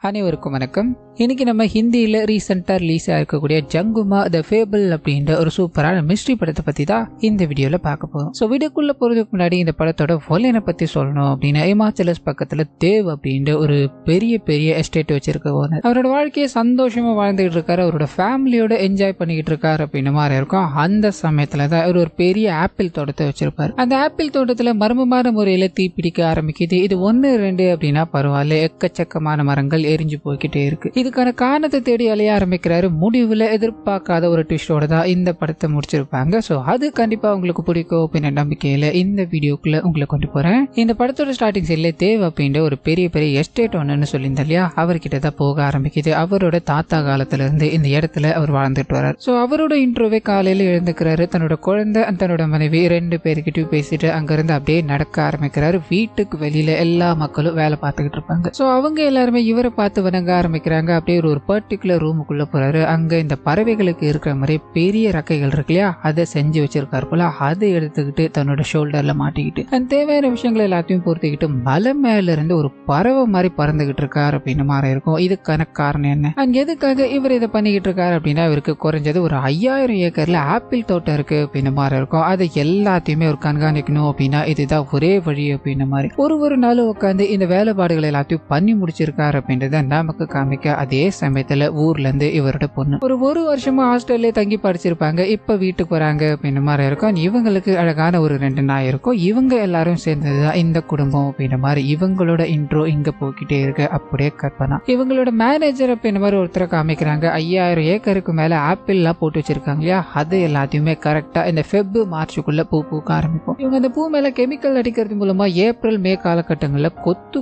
அனைவருக்கும் வணக்கம். இன்னைக்கு நம்ம ஹிந்தியில ரீசெண்டா ரிலீஸ் ஆயிருக்கக்கூடிய ஜங்குமா த ஃபேபிள் அப்படின்ற ஒரு சூப்பரான மிஸ்ட்ரி படத்தை பத்தி தான் இந்த வீடியோல பார்க்க போறோம். ஸோ வீடியோக்குள்ள போறதுக்கு முன்னாடி இந்த படத்தோட ஒலைனை பத்தி சொல்லணும் அப்படின்னா, இமாச்சலஸ் பக்கத்துல தேவ் அப்படின்ற ஒரு பெரிய எஸ்டேட் வச்சிருக்க ஓனர். அவரோட வாழ்க்கையை சந்தோஷமா வாழ்ந்துகிட்டு இருக்காரு, அவரோட ஃபேமிலியோட என்ஜாய் பண்ணிக்கிட்டு இருக்காரு அப்படின்ற மாதிரி இருக்கும். அந்த சமயத்துல தான் அவர் ஒரு பெரிய ஆப்பிள் தோட்டத்தை வச்சிருப்பாரு. அந்த ஆப்பிள் தோட்டத்துல மர்மமான முறையில தீ பிடிக்க ஆரம்பிக்குது. இது 1-2 அப்படின்னா பரவாயில்ல, எக்கச்சக்கமான மரங்கள் எரிஞ்சு போய்கிட்டே இருக்கு. இதுக்கான காரணத்தை தேடி அலைய ஆரம்பிக்கிறாரு. முடிவுல எதிர்பார்க்காத ஒரு ட்விஸ்டோட தான் இந்த படத்தை முடிச்சிருப்பாங்க. சோ அது கண்டிப்பா உங்களுக்கு பிடிக்கும் அப்படின்ற நம்பிக்கையில இந்த வீடியோக்குள்ள உங்களை கொண்டு போறேன். இந்த படத்தோட ஸ்டார்டிங் சைட்ல தேவ் அப்படின்ற ஒரு பெரிய எஸ்டேட் ஒன்னு சொல்லியிருந்தா இல்லையா, அவர்கிட்ட தான் போக ஆரம்பிக்குது. அவரோட தாத்தா காலத்துல இருந்து இந்த இடத்துல அவர் வாழ்ந்துட்டு வர்றாரு. சோ அவரோட இன்ட்ரோவே காலையில எழுந்துக்கிறாரு. தன்னோட குழந்தை தன்னோட மனைவி 2 பேருக்கிட்டையும் பேசிட்டு அங்கிருந்து அப்படியே நடக்க ஆரம்பிக்கிறாரு. வீட்டுக்கு வெளியில எல்லா மக்களும் வேலை பார்த்துக்கிட்டு இருப்பாங்க. சோ அவங்க எல்லாருமே இவரை பார்த்து வணங்க ஆரம்பிக்கிறாங்க. அப்படியே ஒரு பர்டிகுலர் ரூமுக்குள்ள போறாரு. அங்க இந்த பறவைகளுக்கு இருக்கிற மாதிரி பெரிய ரக்கைகள் இருக்கு இல்லையா, அதை செஞ்சு வச்சிருக்காரு போல. அதை எடுத்துக்கிட்டு தன்னோட ஷோல்டர்ல மாட்டிக்கிட்டு அந்த தேவையான விஷயங்கள் எல்லாத்தையும் பொறுத்துக்கிட்டு மலை மேல இருந்து ஒரு பறவை மாதிரி பறந்துகிட்டு இருக்காரு அப்படின்னு மாதிரி இருக்கும். இதுக்கான காரணம் என்ன, அங்க எதுக்காக இவர் இதை பண்ணிக்கிட்டு இருக்காரு அப்படின்னா, இவருக்கு குறைஞ்சது ஒரு 5000 ஏக்கர்ல ஆப்பிள் தோட்டம் இருக்கு அப்படின்னு மாதிரி இருக்கும். அதை எல்லாத்தையுமே ஒரு கண்காணிக்கணும் அப்படின்னா இதுதான் ஒரே வழி அப்படின்னு மாதிரி ஒரு நாள் உட்காந்து இந்த வேலைப்பாடுகள் எல்லாத்தையும் பண்ணி முடிச்சிருக்காரு அப்படின்றத நமக்கு காமிக்க. அதே சமயத்துல ஊர்ல இருந்து இவரோட பொண்ணு ஒரு வருஷமா ஹாஸ்டல்ல தங்கி படிச்சிருப்பாங்க. இப்ப வீட்டுக்கு வராங்க அப்படின்ற மாதிரி இருக்கும். இவங்களுக்கு அழகான ஒரு 2 நாய் இருக்கும். இவங்க எல்லாரும் சேர்ந்ததுதான் இந்த குடும்பம் அப்படின்ற மாதிரி இவங்களோட இன்ட்ரோ இங்க போய்கிட்டே இருக்கு. அப்படியே கற்பனா இவங்களோட மேனேஜர் அப்படின்ற மாதிரி ஒருத்தரை காமிக்கிறாங்க. 5000 ஏக்கருக்கு மேல ஆப்பிள் எல்லாம் போட்டு வச்சிருக்காங்க இல்லையா, அது எல்லாத்தையுமே கரெக்டா இந்த மார்ச்சுக்குள்ள பூக்க ஆரம்பிக்கும். இவங்க அந்த பூ மேல கெமிக்கல் அடிக்கிறது மூலமா ஏப்ரல் மே காலகட்டங்கள்ல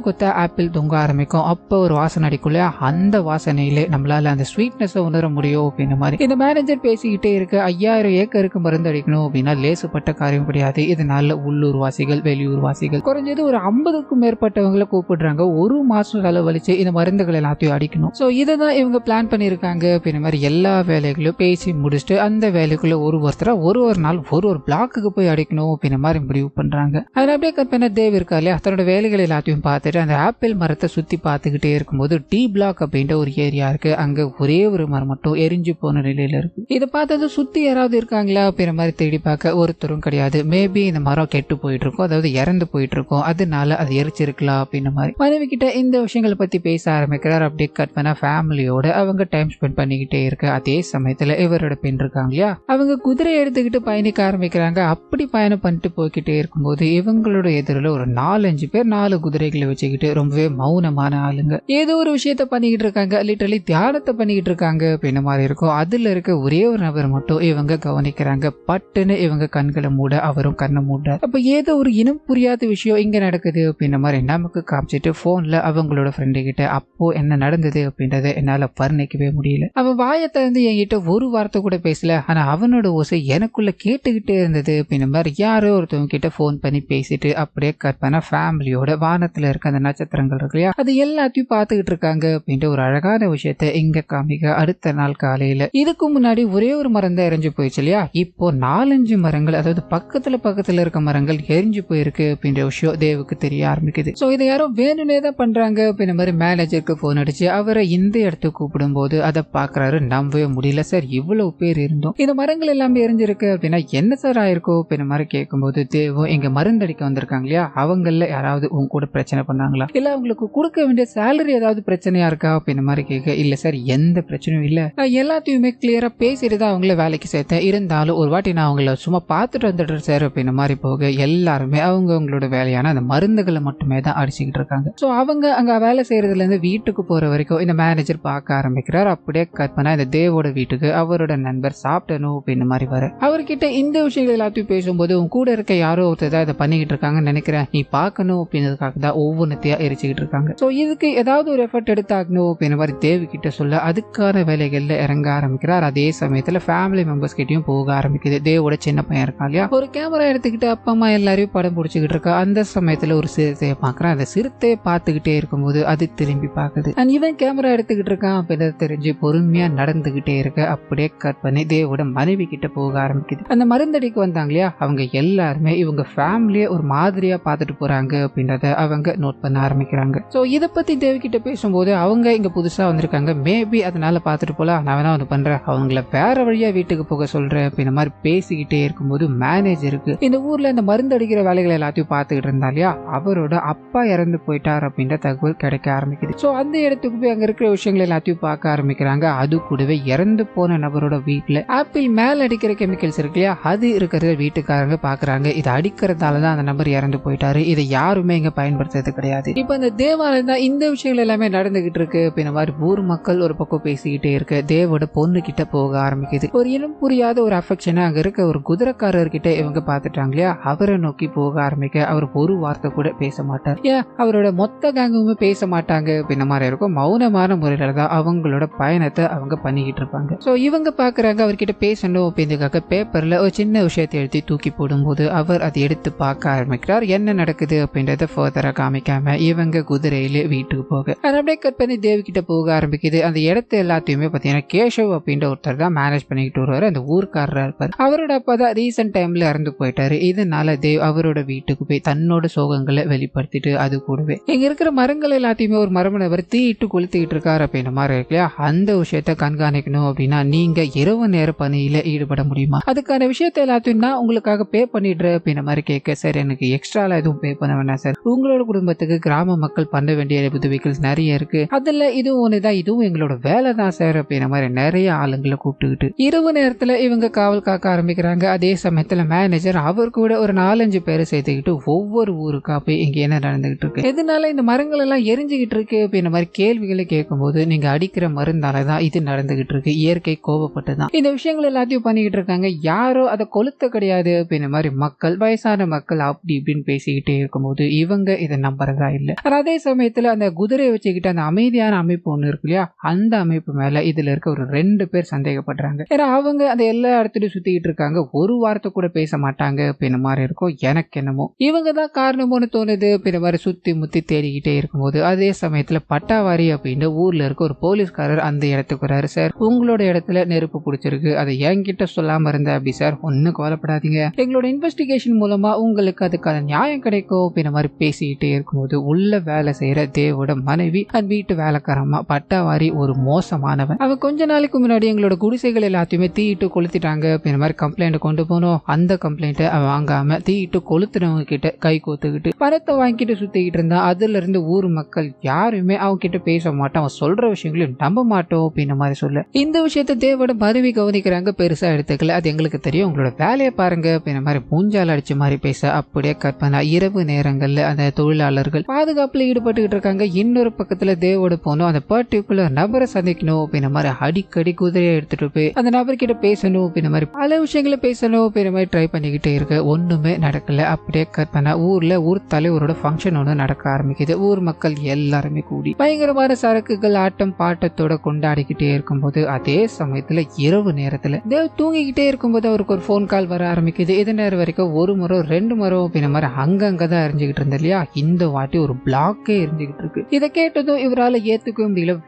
கொத்த ஆப்பிள் தொங்க ஆரம்பிக்கும். அப்ப ஒரு வாசனை அடிக்குள்ள, அந்த வாசனையிலே நம்மளால அந்த ஸ்வீட்னஸ் உணர முடியும் அப்படின்ற மாதிரி இந்த மேனேஜர் பேசிக்கிட்டே இருக்கு. 5000 ஏக்கருக்கு மருந்து அடிக்கணும் அப்படின்னா லேசுப்பட்ட காரியம் கிடையாது. இதனால உள்ளூர் வாசிகள் வெளியூர் வாசிகள் குறைஞ்சது ஒரு 50க்கும் மேற்பட்டவங்களை கூப்பிடுறாங்க. ஒரு மாசம் செலவழிச்சு இந்த மருந்துகள் எல்லாத்தையும் அடிக்கணும். சோ இதைதான் இவங்க பிளான் பண்ணிருக்காங்க அப்படின்ற மாதிரி எல்லா வேலைகளும் பேசி முடிச்சுட்டு அந்த வேலைக்குள்ள ஒருத்தரா ஒரு நாள் ஒரு பிளாக்குக்கு போய் அடிக்கணும் அப்படின்ற மாதிரி முடிவு பண்றாங்க. அதில் அப்படியே கற்பனை தேவ் இருக்கா இல்லையா, தன்னோட வேலைகள் எல்லாத்தையும் பார்த்துட்டு அந்த ஆப்பிள் மரத்தை சுத்தி பார்த்துக்கிட்டே இருக்கும்போது டி பிளாக் அப்படின்ற ஒரு ஏரியா இருக்கு. அங்க ஒரே ஒரு மரம் மட்டும் எரிஞ்சு போன நிலையில இருக்கு. இதை பார்த்தது சுத்தி யாராவது இருக்காங்களா அப்படின்ற மாதிரி தேடி பார்க்க ஒருத்தரும் கிடையாது. மேபி இந்த மரம் கெட்டு போயிட்டு இருக்கும், அதாவது இறந்து போயிட்டு இருக்கும், அதனால அது எரிச்சிருக்கலாம் அப்படின்ற மாதிரி மனைவி கிட்ட இந்த விஷயங்களை பத்தி பேச ஆரம்பிக்கிறார். அப்படியே கட் பண்ண ஃபேமிலியோட அவங்க டைம் ஸ்பெண்ட் பண்ணிக்கிட்டே இருக்கு. அதே சமயத்துல இவரோட பெண் இருக்காங்க இல்லையா, அவங்க குதிரை எடுத்துக்கிட்டு பயணிக்க ஆரம்பிக்கிறாங்க. அப்படி பயணம் பண்ணிட்டு போய்கிட்டே இருக்கும்போது இவங்களோட எதிரில் ஒரு 4-5 பேர் 4 குதிரைகளை வச்சுக்கிட்டு ரொம்பவே மௌனமான ஆளுங்க ஏதோ ஒரு விஷயத்த பண்ணிக்கிட்டு இருக்காங்க. லிட்டரலி தியானத்தை பண்ணிக்கிட்டு இருக்காங்க அப்படின்ற மாதிரி இருக்கும். அதுல இருக்க ஒரே ஒரு நபர் மட்டும் இவங்க கவனிக்கிறாங்க. பட்டுன்னு இவங்க கண்களை மூட அவரும் கண்ணை மூட. அப்ப ஏதோ ஒரு இனம் புரியாத விஷயம் இங்க நடக்குது அப்படின்ற மாதிரி நமக்கு காமிச்சிட்டு போன்ல அவங்களோட ஃப்ரெண்டு கிட்ட அப்போ என்ன நடந்தது அப்படின்றத என்னால வர்ணிக்கவே முடியல. அவன் வாயை திறந்து என்கிட்ட ஒரு வார்த்தை கூட பேசல, ஆனா அவனோட ஓசை எனக்குள்ள கேட்டுக்கிட்டே இருந்தது அப்படின்ற மாதிரி யாரோ ஒருத்தவங்க கிட்ட போன் பண்ணி பேசிட்டு அப்படியே கட் பண்ண ஃபேமிலியோட வானத்துல இருக்க அந்த நட்சத்திரங்கள் இருக்கு இல்லையா, அது எல்லாத்தையும் பார்த்துக்கிட்டு இருக்காங்க அப்படின்ற ஒரு அழகான விஷயத்த இங்க காமிக்க. அடுத்த நாள் காலையில இதுக்கு முன்னாடி ஒரே ஒரு மரம் தான் எரிஞ்சு போயிடுச்சு இல்லையா, இப்போ 4-5 மரங்கள், அதாவது பக்கத்துல இருக்க மரங்கள் எரிஞ்சு போயிருக்கு அப்படின்ற விஷயம் தேவுக்கு தெரிய ஆரம்பிக்குது. சோ இதை யாரோ வேணும்னே தான் பண்றாங்க அப்படின்ற மாதிரி மேனேஜருக்கு போன் அடிச்சு அவரை இந்த இடத்துக்கு கூப்பிடும் போது அதை பாக்குறாரு. நம்பவே முடியல, சார் இவ்வளவு பேர் இருந்தோம், இந்த மரங்கள் எல்லாமே எரிஞ்சிருக்கு அப்படின்னா என்ன சார் ஆயிருக்கும் அப்படின்ற மாதிரி கேட்கும்போது தேவும் இங்க மருந்தடிக்க வந்திருக்காங்க இல்லையா, அவங்கள யாராவது உங்க கூட பிரச்சனை பண்ணாங்களா, இல்ல அவங்களுக்கு கொடுக்க வேண்டிய சேலரி ஏதாவது பிரச்சனையா இருக்கா அப்படின்ற மாதிரி கேட்க, இல்ல சார் எந்த பிரச்சனையும் இல்ல, நான் எல்லாத்தையுமே கிளியரா பேசிட்டு தான் அவங்கள வேலைக்கு சேர்த்தேன், இருந்தாலும் ஒரு வாட்டி நான் அவங்கள சும்மா பார்த்துட்டு வந்துடுறேன் சார் அப்படின்ற மாதிரி போக எல்லாருமே அவங்களோட வேலையான அந்த மருந்துகளை மட்டுமே தான் அடிச்சுக்கிட்டு இருக்காங்க. சோ அவங்க அங்க வேலை செய்யறதுல இருந்து வீட்டுக்கு போற வரைக்கும் இந்த மேனேஜர் பார்க்க ஆரம்பிக்கிறார். அப்படியே கட் பண்ணா இந்த தேவோட வீட்டுக்கு அவரோட நண்பர் சாப்பிடணும் அப்படின்னு மாதிரி வர அவர்கிட்ட இந்த விஷயங்கள் எல்லாத்தையும் பேசும்போது உங்க கூட இருக்க யாரோ ஒருத்தர் தான் இதை பண்ணிக்கிட்டு இருக்காங்கன்னு நினைக்கிறேன், நீ பார்க்கணும் அப்படின்றதுக்காக தான் ஒவ்வொன்றத்தையா எரிச்சுக்கிட்டு இருக்காங்க. சோ இதுக்கு ஏதாவது ஒரு எஃபர்ட் எடுத்தாகணும் அப்படின்ற மாதிரி தேவி கிட்ட சொல்ல அதுக்கான வேலைகள்ல இறங்க ஆரம்பிக்கிறார். அதே சமயத்துல ஃபேமிலி மெம்பர்ஸ் கிட்டயும் போக ஆரம்பிக்குது. தேவோட சின்ன பையன் இருக்கான் இல்லையா, ஒரு கேமரா எடுத்துக்கிட்டு அப்பா அம்மா எல்லாரையும் படம் பிடிச்சிக்கிட்டு இருக்கா. அந்த சமயத்துல ஒரு சிறுத்தையை பாக்குறான். அந்த சிறுத்தையை பார்த்துக்கிட்டே இருக்கும்போது அது திரும்பி பாக்குது. இவன் கேமரா எடுத்துக்கிட்டு இருக்கான் அப்படின்றது தெரிஞ்சு பொறுமையா நடந்துகிட்டே இருக்க. அப்படியே கட் பண்ணி தேவோட மனைவி கிட்ட போக ஆரம்பிக்குது. அந்த மருந்தடிக்கு வந்தாங்க இல்லையா, அவங்க எல்லாருமே இவங்க ஃபேமிலியை ஒரு மாதிரியா பார்த்துட்டு போறாங்க அப்படின்றத அவங்க நோட் பண்ண ஆரம்பிக்கிறாங்க. சோ இதை பத்தி தேவி கிட்ட பேசும்போது அவங்க இங்க புதுசா வந்திருக்காங்க, மேபி அதனால பார்த்துட்டு போலாம், நான் வேணா ஒன்று பண்றேன், அவங்கள வேற வழியா வீட்டுக்கு போக சொல்றேன் அப்படின்ற மாதிரி பேசிக்கிட்டே இருக்கும்போது மேனேஜருக்கு இந்த ஊர்ல இந்த மருந்து அடிக்கிற வேலைகள் எல்லாத்தையும் பார்த்துக்கிட்டு இருந்தா இல்லையா, அவரோட அப்பா இறந்து போயிட்டார் அப்படின்ற தகவல் கிடைக்க ஆரம்பிக்குது. ஸோ அந்த இடத்துக்கு போய் அங்க இருக்கிற விஷயங்கள் எல்லாத்தையும் பார்க்க ஆரம்பிக்கிறாங்க. அது கூடவே இறந்து போன நபரோட வீட்டுல ஆப்பிள் மேல அடிக்கிற கெமிக்கல்ஸ் இருக்கு இல்லையா, அது இருக்கிறத வீட்டுக்காரங்க பாக்குறாங்க. இதை அடிக்கிறதால தான் அந்த நபர் இறந்து போயிட்டாரு, இதை யாருமே இங்க பயன்படுத்துறது கிடையாது. இப்ப அந்த தேவாலயம் தான் இந்த விஷயங்கள் எல்லாமே நடந்துகிட்டு இருக்கு அப்படின்ற மாதிரி ஊர் மக்கள் ஒரு பக்கம் பேசிக்கிட்டே இருக்கு. தேவோட பொண்ணு கிட்ட போக ஆரம்பிக்குது. ஒரு இனம் புரியாத ஒரு அஃபெக்ஷனை அங்க இருக்க ஒரு குதிரைக்காரர்கிட்ட இவங்க பாத்துட்டாங்க இல்லையா, அவரை நோக்கி போக ஆரம்பிக்க அவர் ஒரு வார்த்தை கூட பேச மாட்டார். ஏன் அவரோட மொத்த கேங்குமே பேச மாட்டாங்க அப்படின்ற மாதிரி இருக்கும். மௌனமான முறையில தான் அவங்களோட பயணத்தை அவங்க பண்ணிக்கிட்டு இருப்பாங்க. ஸோ இவங்க பாக்குறாங்க அவர்கிட்ட பேசணும் அப்படின்றதுக்காக பேப்பர்ல ஒரு சின்ன விஷயத்தை எழுதி தூக்கி போடும்போது அவர் அதை எடுத்து பார்க்க ஆரம்பிக்கிறார். என்ன நடக்குது அப்படின்றத ஃபர்தரா காமிக்காம இவங்க குதிரையில வீட்டுக்கு போக அப்படியே கட் பண்ணி தேவி கிட்ட போக ஆரம்பிக்குது. அந்த இடத்த எல்லாத்தையுமே பாத்தீங்கன்னா கேஷவ் அப்படின்ற ஒருத்தர் தான் மேனேஜ் பண்ணிக்கிட்டு வருவாரு. அந்த ஊர்க்காரரா இருப்பார். அவரோட அப்பா தான் ரீசெண்ட் டைம்ல இறந்து போயிட்டாரு. இதனால தேவ் அவரோட வீட்டுக்கு போய் தன்னோட சோகங்களை வெளிப்படுத்திட்டு அது கூடவே இங்க இருக்கிற மரங்கள் எல்லாத்தையுமே ஒரு மரமணவர் தீயிட்டு கொளுத்திக்கிட்டு இருக்காரு அப்படின்ற மாதிரி இருக்கு இல்லையா, அந்த விஷயத்த கண்காணிக்கணும் அப்படின்னா நீங்க இரவு நேர பணியில ஈடுபட முடியுமா, அதுக்கான விஷயத்த எல்லாத்தையும் நான் உங்களுக்காக பே பண்ணிடுறேன் அப்படின்ற மாதிரி கேட்க, சார் எனக்கு எக்ஸ்ட்ரால எதுவும் பே பண்ண வேண்டாம் சார், உங்களோட குடும்பத்துக்கு கிராம மக்கள் பண்ண வேண்டிய உதவிகள் நிறைய இருக்கு, அதுல இதுவும் ஒண்ணுதான், இதுவும் எங்களோட வேலை தான் சார் அப்படின்ற மாதிரி நிறைய ஆளுங்களை கூப்பிட்டுக்கிட்டு இரவு நேரத்துல இவங்க காவல் காக்க ஆரம்பிக்கிறாங்க. அதே சமயத்துல மேனேஜர் அவர் கூட ஒரு 4-5 பேரை சேர்த்துக்கிட்டு ஒவ்வொரு ஊருக்கா போய் இங்க என்ன நடந்துகிட்டு இருக்கு, எதனால இந்த மரங்கள் எல்லாம் எரிஞ்சுகிட்டு இருக்கு அப்படின்ற மாதிரி கேள்விகளை கேட்கும்போது நீங்க அடிக்கிற மருந்தாலதான் இது நடந்துகிட்டு இருக்கு, இயற்கை கோபப்பட்டுதான் இந்த விஷயங்கள் எல்லாத்தையும் பண்ணிக்கிட்டு இருக்காங்க, யாரோ அதை கொளுத்த கிடையாது அப்படின்ற மாதிரி மக்கள் வயசான மக்கள் அப்படி இப்படின்னு பேசிக்கிட்டே இருக்கும்போது இவங்க இதை நம்புறதா இல்லை. அதே சமயத்துல அந்த குதிரையை வச்சுக்கிட்டு அந்த அமைதியான அமைப்பு ஒண்ணு இருக்கு இல்லையா, அந்த அமைப்பு மேல இதுல இருக்க ஒரு 2 பேர் சந்தேகப்படுறாங்க. ஏன்னா அவங்க அந்த எல்லா இடத்துலயும் சுத்திக்கிட்டு இருக்காங்க, ஒரு வார்த்தை கூட பேச மாட்டாங்க அப்படின்ற மாதிரி இருக்கும். எனக்கு என்னமோ இவங்க தான் காரணமோன்னு தோணுது அப்படின்ற மாதிரி சுத்தி முத்தி தேடிக்கிட்டே இருக்கும்போது அதே சமயத்துல பட்டாவாரி அப்படின்னு ஊர்ல இருக்க ஒரு போலீஸ்காரர் அந்த இடத்துக்கு வராரு. சார் உங்களோட இடத்துல நெருப்பு பிடிச்சிருக்கு, அதை என்கிட்ட சொல்லாம இருந்த அப்படி சார், ஒன்னும் கவலைப்படாதீங்க, எங்களோட இன்வெஸ்டிகேஷன் மூலமா உங்களுக்கு அதுக்கான நியாயம் கிடைக்கும் அப்படின்ற மாதிரி பேசிக்கிட்டே இருக்கும்போது உள்ள வேலை செய்யற தேவோட மனைவி அந்த வீட்டு வேலைக்காரமா பட்டாவாரி ஒரு மோசமானவன், அவன் கொஞ்ச நாளைக்கு முன்னாடி எங்களோட குடிசைகள் எல்லாத்தையுமே தீயிட்டு கொளுத்திட்டாங்க அப்படின்ற மாதிரி கம்ப்ளைண்ட் கொண்டு போனோம், அந்த கம்ப்ளைண்ட்டை அவன் வாங்காம தீயிட்டு கொளுத்துறவங்க கிட்ட கை கோத்துக்கிட்டு பணத்தை வாங்கிட்டு சுத்திக்கிட்டு இருந்தா. அதுல இருந்து ஊர் மக்கள் யாருமே அவங்க கிட்ட பேச மாட்டோம், அவன் சொல்ற விஷயங்களையும் நம்ப மாட்டோம் அப்படின்ற மாதிரி சொல்ல இந்த விஷயத்த தேவோட மனைவி கவனிக்கிறாங்க, பெருசா எடுத்துக்கல, அது எங்களுக்கு தெரியும், உங்களோட வேலையை பாருங்க அப்படின்ற மாதிரி மூஞ்சால் அடிச்ச மாதிரி பேச அப்படியே கற்பனா இரவு நேரங்கள்ல அந்த தொழிலாளர்கள் பாதுகாப்புல ஈடுபட்டுக்கிட்டு இருக்காங்க. இன்னொரு பக்கத்துல தேவோட போனோம் அந்த பர்டிகுலர் நபரை சந்திக்கணும் அப்படின்ற மாதிரி அடிக்கடி குதிரையை எடுத்துட்டு போய் அந்த நபர்கிட்ட பேசணும் அப்படின்ற மாதிரி பல விஷயங்களை பேசணும் அப்படின்ற மாதிரி ட்ரை பண்ணிக்கிட்டே இருக்க ஒண்ணுமே நடக்கல. அப்படியே கற்பனா ஊர்ல ஊர் தலைவரோட ஃபங்க்ஷன் ஒன்று நடக்க ஆரம்பிக்குது. ஊர் மக்கள் எல்லாருமே கூடி பயங்கரமான சரக்குகள் ஆட்டம் பாட்டத்தோட கொண்டாடிக்கிட்டே இருக்கும்போது அதே சமயத்துல இரவு நேரத்துல தேவ் தூங்கிக்கிட்டே இருக்கும்போது அவருக்கு ஒரு போன் கால் வர ஆரம்பிக்குது. இது நேரம் வரைக்கும் 1 மரம் 2 மரம் அப்படின்ற மாதிரி அங்கங்கதான் எரிஞ்சுக்கிட்டு இருந்த இல்லையா, இந்த வாட்டி ஒரு பிளாக்கே எரிஞ்சுக்கிட்டு இருக்கு. இதை கேட்டதும் இவரால் ஏத்துக்கவே முடியல.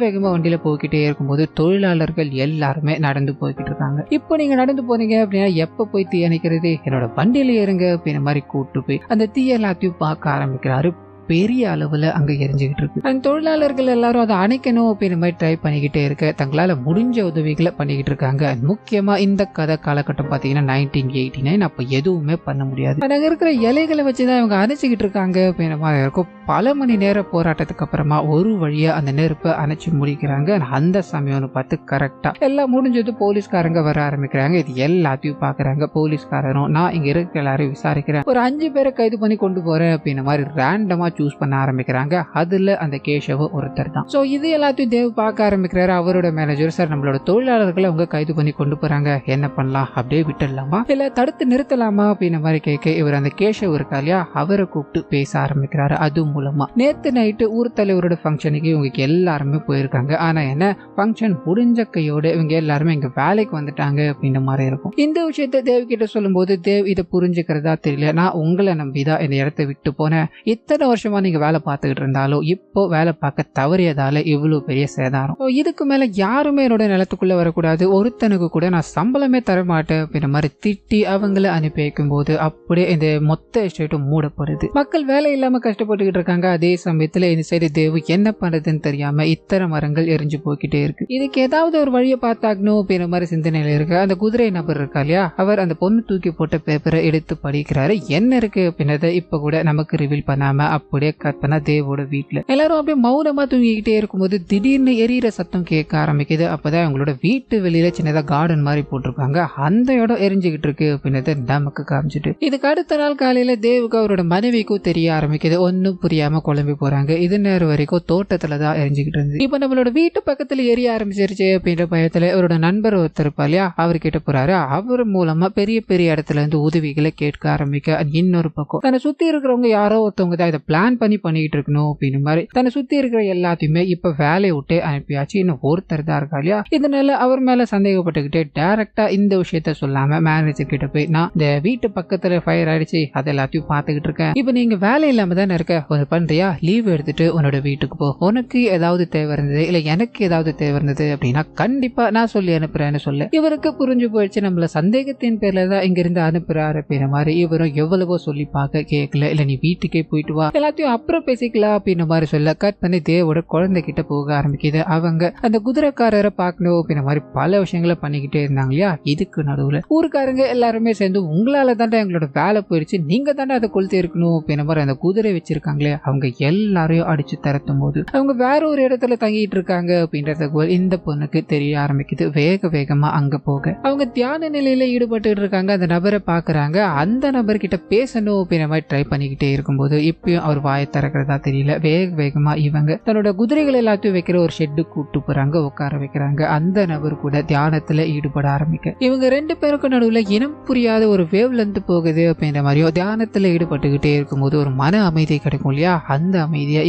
வேகமா வண்டியில போய்கிட்டே இருக்கும்போது தொழிலாளர்கள் எல்லாருமே நடந்து போய்கிட்டு இருக்காங்க. இப்போ நீங்க நடந்து போனீங்க அப்படின்னா எப்ப போய் தீ அணைக்கிறது, என்னோட வண்டியில ஏறுங்க அப்படின்ற மாதிரி கூட்டு போய் அந்த தீ எல்லாத்தையும் பார்க்க ஆரம்பிக்கிறாரு. பெரிய அளவுல அங்க எரிஞ்சுக்கிட்டு இருக்கு. அந்த தொழிலாளர்கள் எல்லாரும் அதை அணைக்கணும் அப்படின்ற மாதிரி ட்ரை பண்ணிக்கிட்டே இருக்க தங்களால முடிஞ்ச உதவிகளை பண்ணிக்கிட்டு இருக்காங்க. முக்கியமா இந்த கதை காலகட்டம் பாத்தீங்கன்னா 1989, அப்ப எதுவுமே பண்ண முடியாது. அங்க இருக்கிற இலைகளை வச்சுதான் இவங்க அணைச்சிக்கிட்டு இருக்காங்க அப்படின்ற மாதிரி இருக்கும். பல மணி நேர போராட்டத்துக்கு அப்புறமா ஒரு வழியா அந்த நெருப்பை அணைச்சு முடிக்கிறாங்க. அந்த சமயம்னு பார்த்து கரெக்டா எல்லாம் முடிஞ்சது போலீஸ்காரங்க வர ஆரம்பிக்கிறாங்க. இது எல்லாத்தையும் பாக்குறாங்க போலீஸ்காரரும். நான் இங்க இருக்க எல்லாரையும் விசாரிக்கிறேன், ஒரு 5 பேரை கைது பண்ணி கொண்டு போறேன் அப்படின்ற மாதிரி ரேண்டமா சூஸ் பண்ண ஆரம்பிக்கிறாங்க. அதுல அந்த கேஷவ ஒருத்தர் தான். சோ இது எல்லாத்தையும் தேவ் பார்க்க ஆரம்பிக்கிறாரு. அவரோட மேனேஜர், சார் நம்மளோட தொழிலாளர்களை அவங்க கைது பண்ணி கொண்டு போறாங்க, என்ன பண்ணலாம், அப்படியே விட்டுடலாமா இல்ல தடுத்து நிறுத்தலாமா அப்படின்ற மாதிரி கேட்க இவர் அந்த கேஷவ் இருக்கா இல்லையா, அவரை கூப்பிட்டு பேச ஆரம்பிக்கிறாரு. அது மூலமா நேத்து நைட்டு ஊர் தலைவரோட ஃபங்க்ஷனுக்கு இவங்க எல்லாருமே போயிருக்காங்க. ஆனா என்ன ஃபங்க்ஷன் முடிஞ்ச கையோட இவங்க எல்லாருமே இங்க வேலைக்கு வந்துட்டாங்க அப்படின்ற மாதிரி இருக்கும். இந்த விஷயத்த தேவ் கிட்ட சொல்லும் போது தேவ் இதை புரிஞ்சுக்கிறதா தெரியல, நான் உங்களை நம்பிதான் இந்த இடத்தை விட்டு போனேன், இத்தனை வருஷம் வருஷமா நீங்க வேலை பார்த்துக்கிட்டு இருந்தாலும் இப்போ வேலை பார்க்க தவறியதால இவ்வளவு பெரிய சேதாரம். இதுக்கு மேல யாருமே என்னோட நிலத்துக்குள்ள வரக்கூடாது, ஒருத்தனுக்கு கூட நான் சம்பளமே தர மாட்டேன் அப்படின்ற மாதிரி திட்டி அவங்கள அனுப்பி வைக்கும் போது அப்படியே இந்த மொத்த எஸ்டேட்டும் மூடப்படுது. மக்கள் வேலை இல்லாம கஷ்டப்பட்டுக்கிட்டு இருக்காங்க. அதே சமயத்துல இந்த சைடு தேவு என்ன பண்றதுன்னு தெரியாம இத்தனை மரங்கள் எரிஞ்சு போய்கிட்டே இருக்கு. இதுக்கு ஏதாவது ஒரு வழியை பார்த்தாகணும் அப்படின்ற மாதிரி சிந்தனையில இருக்கு. அந்த குதிரை நபர் இருக்கா இல்லையா, அவர் அந்த பொண்ணு தூக்கி போட்ட பேப்பரை எடுத்து படிக்கிறாரு. என்ன இருக்கு அப்படின்றத இப்ப கூட நமக்கு ரிவீல் பண்ணாம அப்படியே கட் பண்ணா தேவோட வீட்டுல எல்லாரும் அப்படியே மௌனமா தூங்கிக்கிட்டே இருக்கும்போது திடீர்னு எரியிற சத்தம் கேட்க ஆரம்பிக்குது. அப்பதான் அவங்களோட வீட்டு வெளியில சின்னதா கார்டன் மாதிரி போட்டிருப்பாங்க, அந்த இடம் எரிஞ்சுக்கிட்டு இருக்கு அப்படின்றத நமக்கு காமிச்சிட்டு இதுக்கு அடுத்த நாள் காலையில தேவுக்கு அவரோட மனைவிக்கும் தெரிய ஆரம்பிக்குது. ஒன்னும் புரியாம குழம்பி போறாங்க. இது நேரம் வரைக்கும் தோட்டத்துலதான் எரிஞ்சுக்கிட்டு இருந்து இப்ப நம்மளோட வீட்டு பக்கத்துல எரிய ஆரம்பிச்சிருச்சு அப்படின்ற பயத்துல அவரோட நண்பர் ஒருத்தர் இருப்பா இல்லையா, அவர்கிட்ட போறாரு. அவர் மூலமா பெரிய பெரிய இடத்துல இருந்து உதவிகளை கேட்க ஆரம்பிக்க இன்னொரு பக்கம் தன்னை சுத்தி இருக்கிறவங்க யாரோ ஒருத்தவங்க தான் இதை பிளான் பண்ணிட்டு இருக்கணும் அப்படின்னு மாதிரி தன்னை சுத்தி இருக்கிற எல்லாத்தையுமே இப்ப வேலையை விட்டு அனுப்பியாச்சு. இன்னும் ஒருத்தர் தான் இருக்கா இல்லையா, இதனால அவர் மேல சந்தேகப்பட்டுக்கிட்டு டைரக்டா இந்த விஷயத்த சொல்லாம மேனேஜர் கிட்ட போய் நான் இந்த வீட்டு பக்கத்துல ஃபயர் ஆயிடுச்சு அது எல்லாத்தையும் பாத்துக்கிட்டு இருக்கேன், இப்ப நீங்க வேலை இல்லாம தானே இருக்க, ஒன்று பண்றியா, லீவ் எடுத்துட்டு உன்னோட வீட்டுக்கு போ, உனக்கு ஏதாவது தேவை இருந்தது இல்ல எனக்கு ஏதாவது தேவை இருந்தது அப்படின்னா கண்டிப்பா நான் சொல்லி அனுப்புறேன்னு சொல்ல இவருக்கு புரிஞ்சு போயிடுச்சு. நம்மள சந்தேகத்தின் பேர்ல தான் இங்க இருந்து அனுப்புறாரு அப்படின்ற மாதிரி இவரும் எவ்வளவோ சொல்லி பார்க்க கேட்கல. இல்ல நீ வீட்டுக்கே போயிட்டு வா, எல்லாத்தையும் அப்புறம் பேசிக்கலாம் அப்படின்ற மாதிரி சொல்ல கட் பண்ணி தேவோட குழந்தை கிட்ட போக ஆரம்பிக்குது. அவங்க அந்த குதிரைக்காரரை பார்க்கணும் அப்படின்ற மாதிரி பல விஷயங்களை பண்ணிக்கிட்டே இருந்தாங்க இல்லையா. இதுக்கு நடுவுல ஊருக்காரங்க எல்லாருமே சேர்ந்து உங்களால தாண்டா எங்களோட வேலை போயிடுச்சு, நீங்க தாண்டா அதை கொளுத்தி இருக்கணும் அப்படின்ற மாதிரி அந்த குதிரை வச்சிருக்காங்களே அவங்க எல்லாரையும் அடிச்சு தரத்தும் போது அவங்க வேற ஒரு இடத்துல தங்கிட்டு இருக்காங்க அப்படின்றத இந்த பொண்ணுக்கு தெரிய ஆரம்பிக்குது. வேக வேகமா அங்க போக அவங்க தியான நிலையில ஈடுபட்டு இருக்காங்க. அந்த நபரை பாக்குறாங்க. அந்த நபர்கிட்ட பேசணும் அப்படின்ற மாதிரி ட்ரை பண்ணிக்கிட்டே இருக்கும்போது இப்பயும் அவர் வாயை திறக்கிறதா தெரியல. வேக வேகமா இவங்க தன்னோட குதிரைகள் எல்லாத்தையும் வைக்கிற ஒரு ஷெட்டு கூப்பிட்டு போறாங்க, உட்கார வைக்கிறாங்க. அந்த நபர் கூட தியானத்துல ஈடுபட ஆரம்பிக்க இவங்க ரெண்டு பேருக்கு நடுவுல இனம் புரியாத ஒரு வேவ்ல இருந்து போகுது அப்படின்ற மாதிரியோ தியானத்துல ஈடுபட்டுக்கிட்டே இருக்கும்போது ஒரு மன அமைதி கிடைக்கும் இல்லையா, அந்த அமைதியா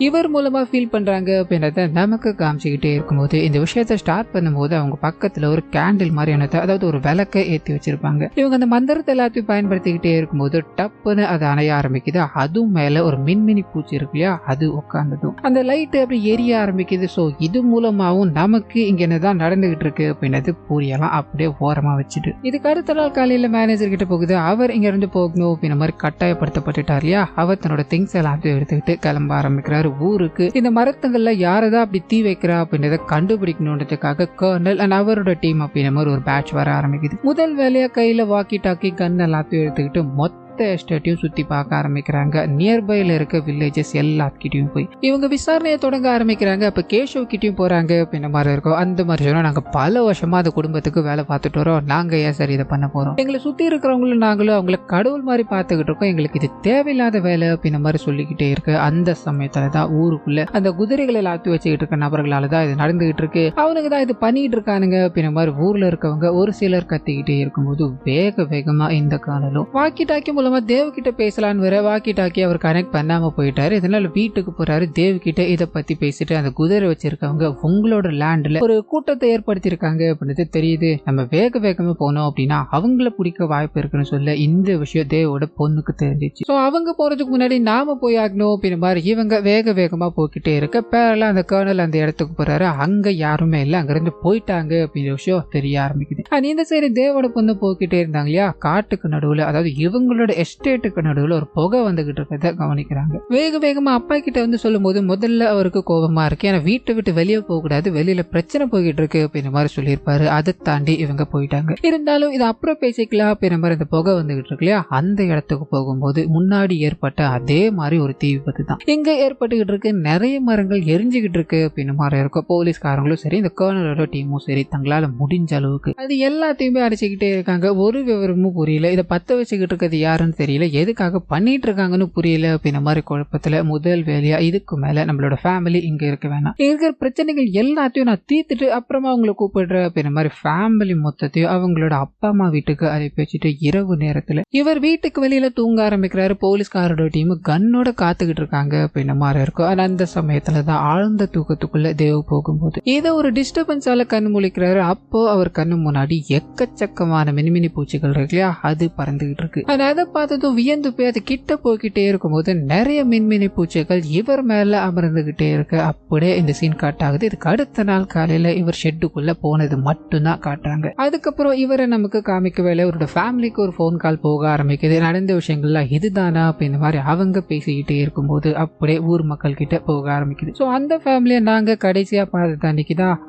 இவர் மூலமா ஃபீல் பண்றாங்க அப்படின்றத நமக்கு காமிச்சுக்கிட்டே இருக்கும்போது இந்த விஷயத்த ஸ்டார்ட் பண்ணும்போது அவங்க பக்கத்துல ஒரு கேண்டில் மாதிரியானதை அதாவது ஒரு விளக்கை ஏற்றி வச்சிருப்பாங்க. இவங்க அந்த மந்திரத்தை எல்லாத்தையும் பயன்படுத்திக்கிட்டே இருக்கும்போது டப்புன்னு அது அணைய ஆரம்பிக்குது. அதுவும் மேல ஒரு மின்மினி பூச்சி இருக்கு இல்லையா, அது உட்கார்ந்ததும் அந்த லைட் அப்படி எரிய ஆரம்பிக்குது. சோ இது மூலமாவும் நமக்கு இங்க என்னதான் நடந்துகிட்டு இருக்கு அப்படின்றது புரியலாம். அப்படியே ஓரமா வச்சுட்டு இதுக்கு அடுத்த நாள் காலையில மேனேஜர் கிட்ட போகுது. அவர் இங்க இருந்து போகணும் அப்படின்ற மாதிரி கட்டாயப்படுத்தப்பட்டுட்டார் இல்லையா. அவர் தன்னோட திங்ஸ் எல்லாத்தையும் எடுத்துக்கிட்டு கிளம்ப ஆரம்பிக்கிறாரு ஊருக்கு. இந்த மரத்துங்கள்ல யாரதான் அப்படி தீ வைக்கிறா அப்படின்றத கண்டுபிடிக்கணுன்றதுக்காக கர்னல் அண்ட் அவரோட டீம் அப்படின்ற மாதிரி ஒரு பேட்ச் வர ஆரம்பிக்குது. முதல் வேலையா கையில வாக்கி டாக்கி கன் எல்லாத்தையும் எடுத்துக்கிட்டு மொத்த எஸ்டேட்டையும் சுத்தி பார்க்க ஆரம்பிக்கிறாங்க. நியர்பைல இருக்க வில்லேஜஸ் எல்லாத்துக்கிட்டையும் போய் இவங்க விசாரணையை தொடங்க ஆரம்பிக்கிறாங்க. அப்ப கேஷவ் கிட்டையும் போறாங்க அப்படின்ற மாதிரி இருக்கும். அந்த மாதிரி சொன்னா நாங்க பல வருஷமா அந்த குடும்பத்துக்கு வேலை பார்த்துட்டு வரோம், நாங்க ஏன் சரி இதை பண்ண போறோம், எங்களை சுத்தி இருக்கிறவங்களும் நாங்களும் அவங்களை கடவுள் மாதிரி பார்த்துக்கிட்டு இருக்கோம், எங்களுக்கு இது தேவையில்லாத வேலை அப்படின்ற மாதிரி சொல்லிக்கிட்டே இருக்கு. அந்த சமயத்துலதான் ஊருக்குள்ள அந்த குதிரைகளை எல்லாத்தையும் வச்சுக்கிட்டு இருக்க நபர்களாலதான் இது நடந்துகிட்டு இருக்கு, அவனுக்கு தான் இது பண்ணிட்டு இருக்கானுங்க அப்படின்ற மாதிரி ஊர்ல இருக்கவங்க ஒரு சிலர் கத்திக்கிட்டே இருக்கும்போது வேக வேகமா இந்த காணலும் வாக்கி டாக்கி மூலமா தேவ் கிட்ட பேசலான்னு வர வாக்கி டாக்கி அவர் கனெக்ட் பண்ணாம போயிட்டாரு. இதனால வீட்டுக்கு போறாரு. தேவ் கிட்ட இதை பத்தி பேசிட்டு அந்த குதிரை வச்சிருக்கவங்க உங்களோட லேண்ட்ல ஒரு கூட்டத்தை ஏற்படுத்தி இருக்காங்க அப்படின்றது தெரியுது, நம்ம வேக வேகமா போனோம் அப்படின்னா அவங்கள பிடிக்க வாய்ப்பு இருக்குன்னு சொல்ல இந்த விஷயம் தேவோட பொண்ணுக்கு தெரிஞ்சிச்சு. சோ அவங்க போறதுக்கு முன்னாடி நாம போய் ஆகணும் அப்படின்ற மாதிரி இவங்க வேக வேகமா போய்கிட்டே இருக்க பேரெல்லாம் அந்த கர்னல் அந்த இடத்துக்கு போறாரு. அங்க யாருமே இல்ல, அங்க இருந்து போயிட்டாங்க அப்படின்ற விஷயம் தெரிய ஆரம்பிக்குது. இந்த சைடு தேவோட பொண்ணு போய்கிட்டே இருந்தாங்க இல்லையா, காட்டுக்கு நடுவுல அதாவது இவங்களோட எஸ்டேட்டுக்கு நடுவுல ஒரு புகை வந்துகிட்டு இருக்கிறத கவனிக்கிறாங்க. வேக வேகமா அப்பா கிட்ட வந்து சொல்லும் போது முதல்ல அவருக்கு கோபமா இருக்கு, ஏன்னா வீட்டை விட்டு வெளியே போக கூடாது, வெளியில பிரச்சனை போய்கிட்டு இருக்கு அப்படின்ற மாதிரி சொல்லியிருப்பாரு. அதை தாண்டி இவங்க போயிட்டாங்க. இருந்தாலும் இது அப்புறம் பேசிக்கலாம் அப்படின்ற மாதிரி இந்த புகை வந்துகிட்டு இருக்கு இல்லையா, அந்த இடத்துக்கு போகும்போது முன்னாடி ஏற்பட்ட அதே மாதிரி ஒரு தீ விபத்து தான் இங்க ஏற்பட்டுகிட்டு இருக்கு. நிறைய மரங்கள் எரிஞ்சுகிட்டு இருக்கு அப்படின்னு மாதிரி இருக்கும். போலீஸ்காரங்களும் சரி இந்த கர்னலோட டீமும் சரி தங்களால முடிஞ்ச அளவுக்கு அது எல்லாத்தையுமே அடிச்சுக்கிட்டே இருக்காங்க. ஒரு விவரமும் புரியல, இதை பத்த வச்சுக்கிட்டு இருக்கிறது யாருன்னு தெரியல, எதுக்காக பண்ணிட்டு இருக்காங்கன்னு புரியல அப்படின்ற மாதிரி குழப்பத்துல முதல் வேலையா இதுக்கு மேல நம்மளோட ஃபேமிலி இங்க இருக்க வேணாம், இருக்கிற பிரச்சனைகள் எல்லாத்தையும் நான் தீர்த்துட்டு அப்புறமா அவங்களை கூப்பிடுறேன் அப்படின்ற மாதிரி ஃபேமிலி மொத்தத்தையும் அவங்களோட அப்பா அம்மா வீட்டுக்கு அனுப்பி வச்சுட்டு இரவு நேரத்துல இவர் வீட்டுக்கு வெளியில தூங்க ஆரம்பிக்கிறாரு. போலீஸ்காரோட டீம் கண்ணோட காத்துக்கிட்டு இருக்காங்க அப்படின்ற மாதிரி இருக்கும். ஆனா அந்த சமயத்துலதான் ஆழ்ந்த தூக்கத்துக்குள்ள தேவ் போகும்போது ஏதோ ஒரு டிஸ்டர்பன்ஸால கண்ணு முழிக்கிறாரு. அப்போ அவர் கண்ணு முன்னாடி எக்கச்சக்கமான மினிமினி பூச்சிகள் இருக்கு இல்லையா, அது பறந்துகிட்டு இருக்கு. அதை பார்த்ததும் வியந்து போய் அது கிட்ட போய்கிட்டே இருக்கும்போது நிறைய மின்மினி பூச்சிகள் இவர் மேல அமர்ந்துகிட்டே இருக்கு. அப்படியே இந்த சீன் காட்டாகுது. இதுக்கு அடுத்த நாள் காலையில இவர் ஷெட்டுக்குள்ள போனது மட்டும்தான் காட்டுறாங்க. அதுக்கப்புறம் இவரை நமக்கு காமிக்கவே இல்லை. இவரோட ஃபேமிலிக்கு ஒரு ஃபோன் கால் போக ஆரம்பிக்குது. நடந்த விஷயங்கள்லாம் இதுதானா அப்படின்ற மாதிரி அவங்க பேசிக்கிட்டே இருக்கும்போது அப்படியே ஊர் மக்கள் கிட்ட போக ஆரம்பிக்குது. ஸோ அந்த ஃபேமிலியை நாங்க கடைசியா பார்த்தது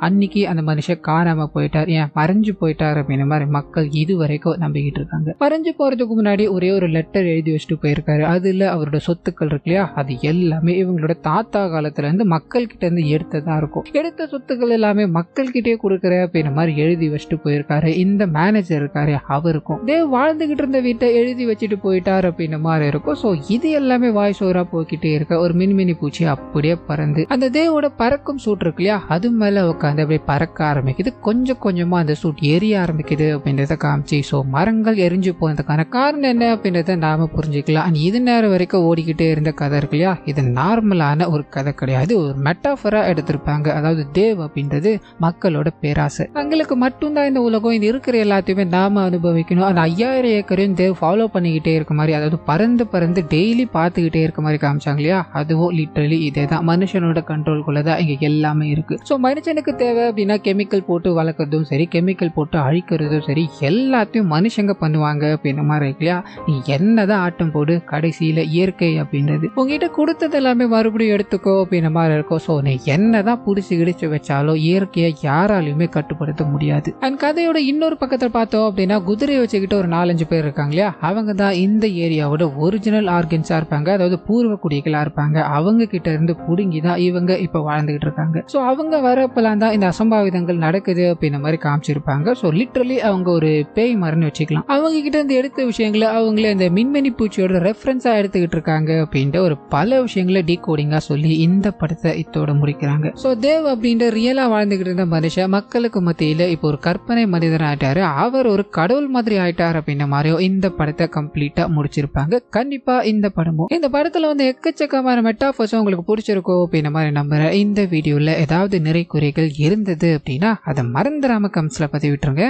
அன்னைக்கு அந்த மனுஷன் காணாம போயிட்டார், ஏன் மறைஞ்சு போயிட்டார் அப்படின்ற மாதிரி மக்கள் இது வரைக்கும் நம்பிக்கிட்டு இருக்காங்க. மறைஞ்சு போறதுக்கு முன்னாடி ஒரே ஒரு லெட்டர் எழுதி வச்சுட்டு போயிருக்காரு. அதுல அவரோட சொத்துக்கள் இருக்கு இல்லையா, அது எல்லாமே இவங்களோட தாத்தா காலத்துல இருந்து மக்கள் கிட்ட இருந்து எடுத்ததா இருக்கும். எடுத்த சொத்துக்கள் எல்லாமே மக்கள் கிட்டே கொடுக்குற அப்படின்ற மாதிரி எழுதி வச்சுட்டு போயிருக்காரு. இந்த மேனேஜர் இருக்காரு அவருக்கும் தேவ் வாழ்ந்துகிட்டு இருந்த வீட்டை எழுதி வச்சுட்டு போயிட்டார் அப்படின்ற மாதிரி இருக்கும். ஸோ இது எல்லாமே வாய்ஸ் ஓவரா போய்கிட்டே இருக்க ஒரு மின்மினி பூச்சி அப்படியே பறந்து அந்த தேவோட பறக்கும் சூட் இருக்கு இல்லையா, அது மேல உட்காந்து அப்படியே பறக்க ஆரம்பிக்குது. கொஞ்சம் கொஞ்சமா அந்த சூட் எரிய ஆரம்பிக்குது அப்படின்றத காமிச்சு ஸோ மரங்கள் எரிஞ்சு போனதுக்கான காரணம் என்ன அப்படின்றத நாம புரிஞ்சுக்கலாம். இது நேரம் வரைக்கும் ஓடிக்கிட்டே இருந்த கதை இருக்கு இல்லையா, இது நார்மலான ஒரு கதை கிடையாது, ஒரு மெட்டாஃபரா எடுத்திருப்பாங்க. அதாவது தேவ் அப்படின்றது மக்களோட பேராசை. தங்களுக்கு மட்டும்தான் இந்த உலகம், இது இருக்கிற எல்லாத்தையுமே நாம அனுபவிக்கணும். அந்த 5000 ஏக்கரையும் தேவ் ஃபாலோ பண்ணிக்கிட்டே இருக்க மாதிரி, அதாவது பறந்து பறந்து டெய்லி பார்த்துக்கிட்டே இருக்க மாதிரி காமிச்சாங்க இல்லையா, அதுவும் லிட்டரலி இதே தான். மனுஷனோட கண்ட்ரோல்குள்ளதான் இங்க எல்லாமே இருக்கு. ஸோ மனுஷனுக்கு தேவை அப்படின்னா கெமிக்கல் போட்டு வளர்க்கறதும் சரி, கெமிக்கல் போட்டு அழிக்கிறதும் சரி, எல்லாத்தையும் மனுஷங்க பண்ணுவாங்க அப்படின்ற மாதிரி இருக்கு இல்லையா. நீ என்னதான் ஆட்டம் போடு, கடைசியில இயற்கை அப்படின்றது உங்ககிட்ட கொடுத்தது எல்லாமே மறுபடியும் எடுத்துக்கோ அப்படின்ற மாதிரி இருக்கும். ஸோ நீ என்னதான் புடிச்சு கிடிச்சு வச்சாலும் இயற்கையை யாராலையுமே கட்டுப்படுத்த முடியாது. அண்ட் கதையோட இன்னொரு பக்கத்தில் பார்த்தோம் அப்படின்னா குதிரையை வச்சுக்கிட்டு ஒரு 4-5 பேர் இருக்காங்க இல்லையா, அவங்க தான் இந்த ஏரியாவோட ஒரிஜினல் ஆர்கன்ஸா இருப்பாங்க, அதாவது பூர்வ குடிகளா இருப்பாங்க. அவங்க கிட்ட இருந்து புடுங்கி தான் இவங்க இப்ப வாழ்ந்துகிட்டு இருக்காங்க. ஸோ அவங்க வரப்பெல்லாம் தான் இந்த அசம்பாவிதங்கள் நடக்குது அப்படின்ற மாதிரி காமிச்சிருப்பாங்க. ஸோ லிட்டரலி அவங்க ஒரு பேய் மரன்னு வச்சுக்கலாம். அவங்க கிட்ட இருந்து எடுத்த விஷயங்களை அவங்களே அந்த மின்மினி பூச்சியோட ரெஃபரன்ஸா எடுத்துக்கிட்டு இருக்காங்க அப்படின்ற ஒரு பல விஷயங்களை டீகோடிங்கா சொல்லி இந்த படத்தை இதோட முடிக்கிறாங்க. ஸோ தேவ் அப்படின்ற ரியலா வாழ்ந்துகிட்டு இருந்த மனுஷன் மக்களுக்கு மத்தியில இப்போ ஒரு கற்பனை மனிதன் ஆயிட்டாரு, அவர் ஒரு கடவுள் மாதிரி ஆயிட்டார் அப்படின்ற மாதிரியோ இந்த படத்தை கம்ப்ளீட்டா முடிச்சிருப்பாங்க. கண்டிப்பா இந்த படத்துல வந்து எக்கச்சக்கமான மெட்டாஃபர்ஸ் உங்களுக்கு பிடிச்சிருக்கோம் அப்படின்ற மாதிரி நம்புறேன். இந்த வீடியோல ஏதாவது நிறை குறைகள் இருந்தது அப்படின்னா அதை மறந்துடாம கமெண்ட்ஸ்ல பதிவிட்டுருங்க.